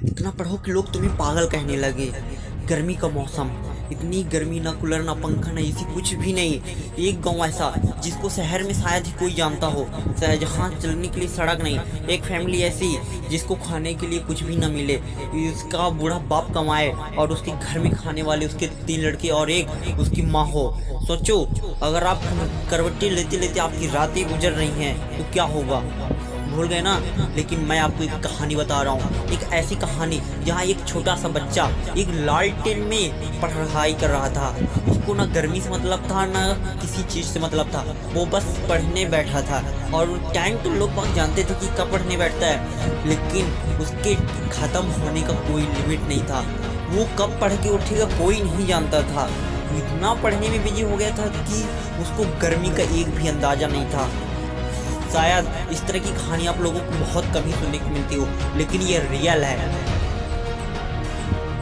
इतना पढ़ो कि लोग तुम्हें पागल कहने लगे। गर्मी का मौसम, इतनी गर्मी, ना कूलर ना पंखा ना एसी, कुछ भी नहीं। एक गांव ऐसा जिसको शहर में शायद ही कोई जानता हो, जहाँ चलने के लिए सड़क नहीं। एक फैमिली ऐसी जिसको खाने के लिए कुछ भी ना मिले, इसका बूढ़ा बाप कमाए और उसके घर में खाने वाले उसके 3 लड़के और एक उसकी माँ हो। सोचो, अगर आप करवट्टी लेते लेते आपकी रातें गुजर रही हैं तो क्या होगा। भूल गए ना। लेकिन मैं आपको एक कहानी बता रहा हूँ, एक ऐसी कहानी जहाँ एक छोटा सा बच्चा एक लालटेन में पढ़ाई कर रहा था। उसको ना गर्मी से मतलब था ना किसी चीज़ से मतलब था, वो बस पढ़ने बैठा था। और टाइम तो लोग बहुत जानते थे कि कब पढ़ने बैठता है, लेकिन उसके ख़त्म होने का कोई लिमिट नहीं था। वो कब पढ़ के उठेगा कोई नहीं जानता था। इतना पढ़ने में बिजी हो गया था कि उसको गर्मी का एक भी अंदाज़ा नहीं था। शायद इस तरह की कहानी आप लोगों को बहुत कम ही सुनने को मिलती हो, लेकिन ये रियल है।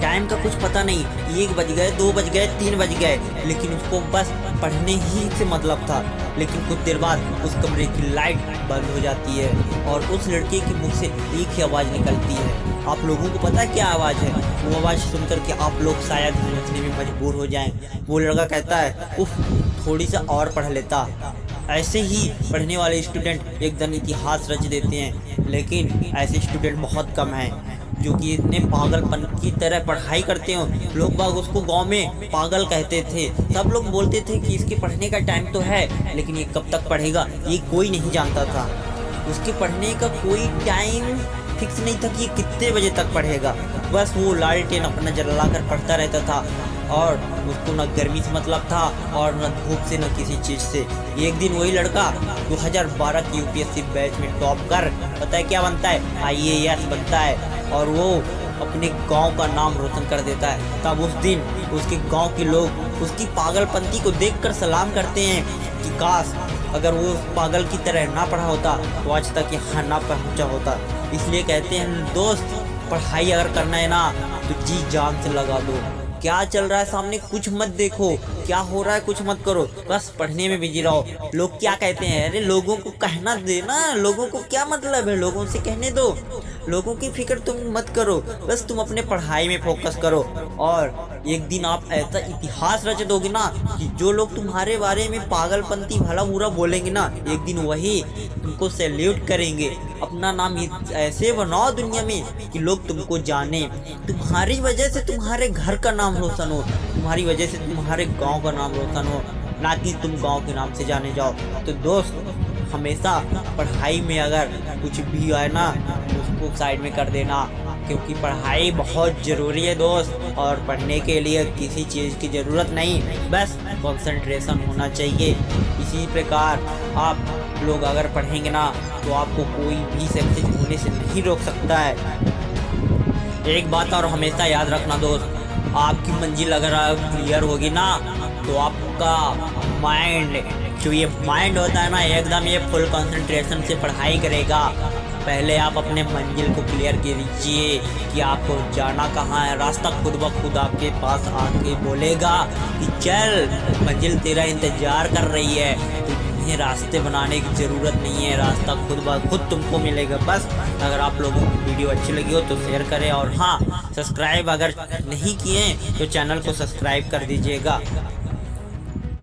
टाइम का कुछ पता नहीं, 1 बज गए, 2 बज गए, 3 बज गए, लेकिन उसको बस पढ़ने ही से मतलब था। लेकिन कुछ देर बाद उस कमरे की लाइट बंद हो जाती है और उस लड़के के मुंह से एक ही आवाज़ निकलती है। आप लोगों को पता है क्या आवाज़ है? वो आवाज़ सुनकर के आप लोग शायद समझने में मजबूर हो जाएं। वो लड़का कहता है, उफ, थोड़ी सा और पढ़ लेता। ऐसे ही पढ़ने वाले स्टूडेंट एकदम इतिहास रच देते हैं, लेकिन ऐसे स्टूडेंट बहुत कम हैं जो कि इतने पागलपन की तरह पढ़ाई करते हो। लोग बाग उसको गांव में पागल कहते थे। सब लोग बोलते थे कि इसके पढ़ने का टाइम तो है, लेकिन ये कब तक पढ़ेगा ये कोई नहीं जानता था। उसके पढ़ने का कोई टाइम फिक्स नहीं था कि ये कितने बजे तक पढ़ेगा। बस वो लालटेन अपना जला कर पढ़ता रहता था और उसको न गर्मी से मतलब था और न धूप से, न किसी चीज़ से। एक दिन वही लड़का 2012 की यूपीएससी बैच में टॉप कर पता है क्या बनता है? IAS बनता है और वो अपने गांव का नाम रोशन कर देता है। तब उस दिन उसके गांव के लोग उसकी पागलपंती को देखकर सलाम करते हैं कि काश अगर वो पागल की तरह ना पढ़ा होता तो आज तक यहाँ ना पहुँचा होता। इसलिए कहते हैं दोस्त, पढ़ाई अगर करना है ना तो जी जान से लगा दो। क्या चल रहा है सामने कुछ मत देखो, क्या हो रहा है कुछ मत करो, बस पढ़ने में बिजी रहो। लोग क्या कहते हैं, अरे लोगों को कहना देना, लोगों को क्या मतलब है, लोगों से कहने दो। लोगों की फिक्र तुम मत करो, बस तुम अपने पढ़ाई में फोकस करो। और एक दिन आप ऐसा इतिहास रच दोगे ना कि जो लोग तुम्हारे बारे में पागलपंती भला बुरा बोलेंगे ना, एक दिन वही तुमको सैल्यूट करेंगे। अपना नाम ऐसे बनाओ दुनिया में कि लोग तुमको जाने। तुम्हारी वजह से तुम्हारे घर का नाम रोशन हो, तुम्हारी वजह से तुम्हारे गांव का नाम रोशन हो, ना कि तुम गांव के नाम से जाने जाओ। तो दोस्त, हमेशा पढ़ाई में अगर कुछ भी आए ना उसको साइड में कर देना, क्योंकि पढ़ाई बहुत ज़रूरी है दोस्त। और पढ़ने के लिए किसी चीज़ की ज़रूरत नहीं, बस कंसंट्रेशन होना चाहिए। इसी प्रकार आप लोग अगर पढ़ेंगे ना तो आपको कोई भी सक्सेस होने से नहीं रोक सकता है। एक बात और हमेशा याद रखना दोस्त, आपकी मंजिल अगर क्लियर होगी ना तो आपका माइंड, जो ये माइंड होता है ना, एकदम ये फुल कंसंट्रेशन से पढ़ाई करेगा। पहले आप अपने मंजिल को क्लियर कीजिए कि आपको जाना कहाँ है। रास्ता खुद ब खुद आपके पास आके बोलेगा कि चल, मंजिल तेरा इंतजार कर रही है। तुम्हें रास्ते बनाने की ज़रूरत नहीं है, रास्ता खुद ब खुद तुमको मिलेगा। बस अगर आप लोगों को वीडियो अच्छी लगी हो तो शेयर करें, और हाँ, सब्सक्राइब अगर नहीं किए तो चैनल को सब्सक्राइब कर दीजिएगा।